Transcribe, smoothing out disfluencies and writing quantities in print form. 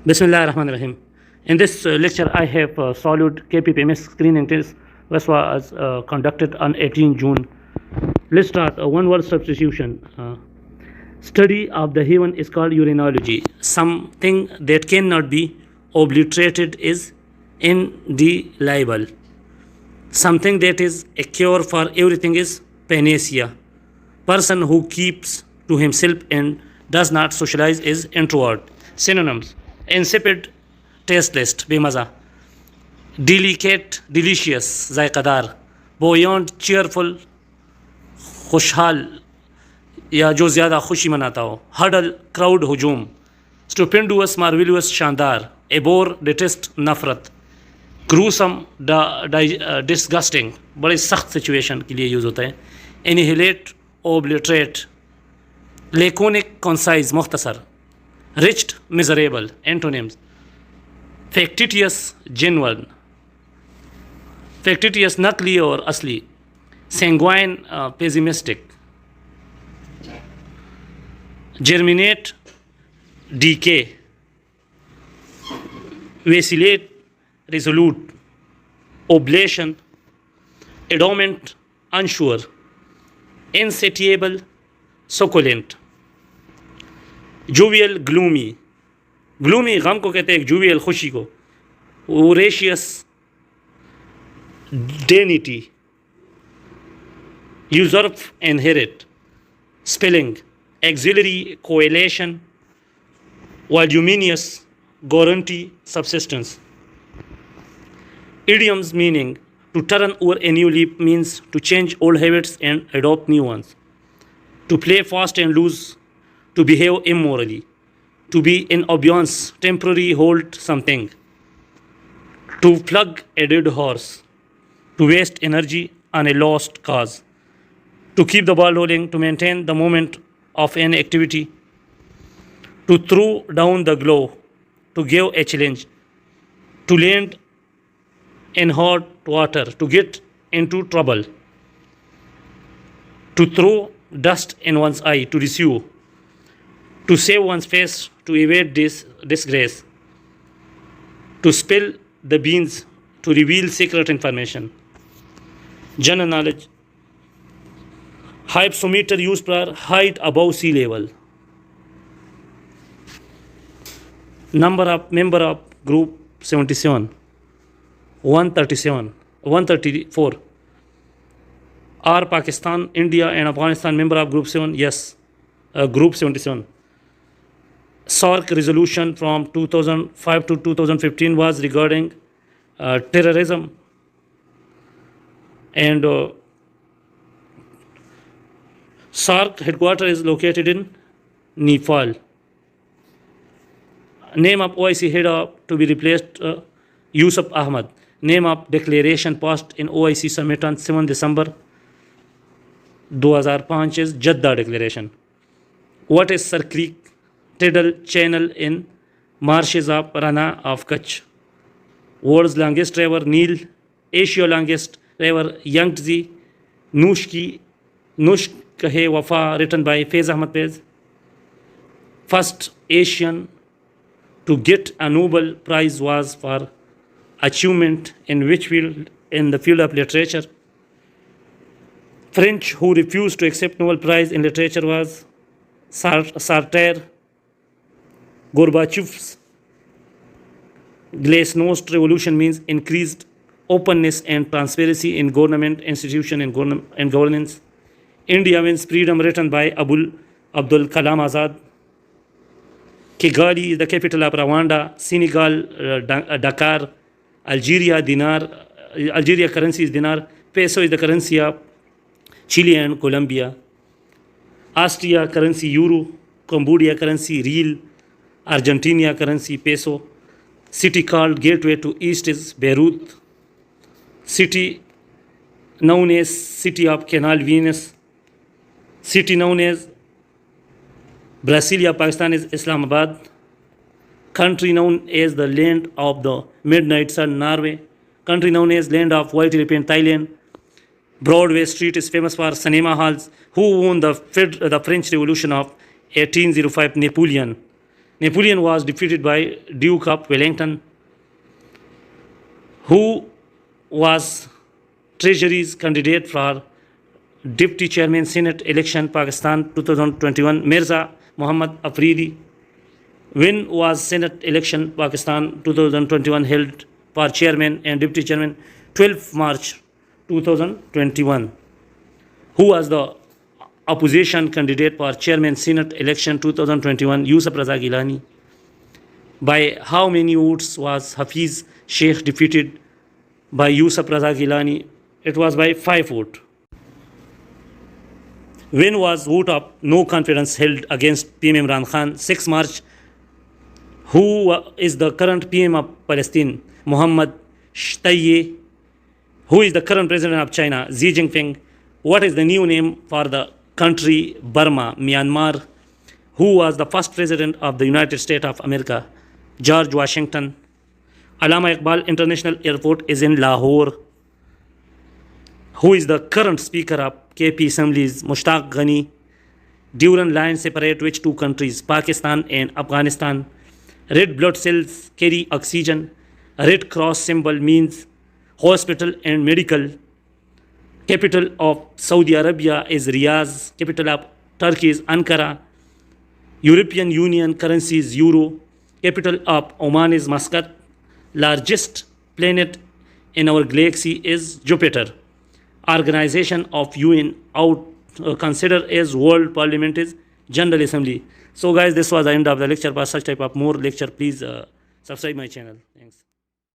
Bismillah ar-Rahman ar-Rahim. In this lecture, I have solved KPPMS screening test, which was conducted on 18 June. Let's start. One word substitution. Study of the heaven is called urinology. Something that cannot be obliterated is indelible. Something that is a cure for everything is panacea. Person who keeps to himself and does not socialize is introvert. Synonyms: insipid, tasteless, बेमज़ा; delicate, delicious, जायकादार; buoyant, cheerful, खुशहाल या जो ज़्यादा खुशी मनाता हो; huddle, crowd, हुजूम; stupendous, marvelous, शानदार; abhor, detest, नफरत; gruesome, disgusting, बड़े सख्त सिचुएशन के लिए यूज़ होता है; annihilate, obliterate; laconic, concise, मुख्तसर; rich, miserable. Antonyms: factitious, genuine; factitious, नकली और असली; sanguine, pessimistic; germinate, decay; vacillate, resolute; oblation, adamant, unsure; insatiable, succulent; jovial, gloomy. Gloomy गम को कहते हैं, जूवियल खुशी को; ओरेशियस, डेनिटी; usurp, inherit; spelling: auxiliary, coalition; voluminous, guarantee, subsistence. Idioms meaning: to turn over a new leaf means to change old habits and adopt new ones; to play fast and lose; to behave immorally; to be in abeyance, temporary hold something; to flog a dead horse; to waste energy on a lost cause; to keep the ball rolling; to maintain the moment of an activity; to throw down the glove; to give a challenge; to land in hot water; to get into trouble; to throw dust in one's eye; to receive; to save one's face; to evade disgrace; to spill the beans; to reveal secret information. General knowledge: hypsometer used for height above sea level. Member of group 77, 137, 134. Are Pakistan, India and Afghanistan member of group 7? Yes. Group 77. SAARC resolution from 2005 to 2015 was regarding terrorism, and SAARC headquarters is located in Nepal. Name of OIC head to be replaced, Yusuf Ahmad. Name of declaration passed in OIC summit on 7 December 2005 is Jeddah Declaration. What is Sir Creek tidal channel in marshes of Rana of Kutch? World's longest river Nile; Asia longest river Yangtze; Nushk Hai Wafa, written by Faiz Ahmad Faiz. First Asian to get a Nobel Prize was for achievement in which field? In the field of literature. French who refused to accept Nobel Prize in literature was Sartre. Gorbachev's glasnost revolution means increased openness and transparency in government, institution and governance. India wins freedom, written by Abdul Kalam Azad. Kigali is the capital of Rwanda. Senegal, Dakar. Algeria, dinar. Algeria currency is dinar. Peso is the currency of Chile and Colombia. Austria currency euro. Cambodia currency real. Argentina currency peso. City called gateway to east is Beirut. City known as city of Canal Venus. City known as Brasilia, Pakistan is Islamabad. Country known as the land of the midnight sun, Norway. Country known as land of white European, Thailand. Broadway Street is famous for cinema halls. Who won the French Revolution of 1805? Napoleon. Napoleon was defeated by Duke of Wellington. Who was Treasury's candidate for Deputy Chairman Senate election Pakistan 2021? Mirza Muhammad Afridi. When was Senate election Pakistan 2021 held for Chairman and Deputy Chairman? 12 March 2021. Who was the opposition candidate for Chairman Senate election 2021? Yusuf Raza Gilani. By how many votes was Hafiz Sheikh defeated by Yusuf Raza Gilani? It was by 5 votes. When was vote of no confidence held against PM Imran Khan? 6 March. Who is the current PM of Palestine? Mohammad Shtayyeh. Who is the current president of China? Xi Jinping. What is the new name for the country Burma? Myanmar. Who was the first president of the United States of America? George Washington. Allama Iqbal International Airport is in Lahore. Who is the current speaker of KP Assemblies? Mushtaq Ghani. Durand line separate which two countries? Pakistan and Afghanistan. Red blood cells carry oxygen. Red cross symbol means hospital and medical. Capital of Saudi Arabia is Riyadh. Capital of Turkey is Ankara. European Union currency is Euro. Capital of Oman is Muscat. Largest planet in our galaxy is Jupiter. Organization of UN considered as World Parliament is General Assembly. So guys, this was the end of the lecture. For such type of more lecture, please subscribe my channel.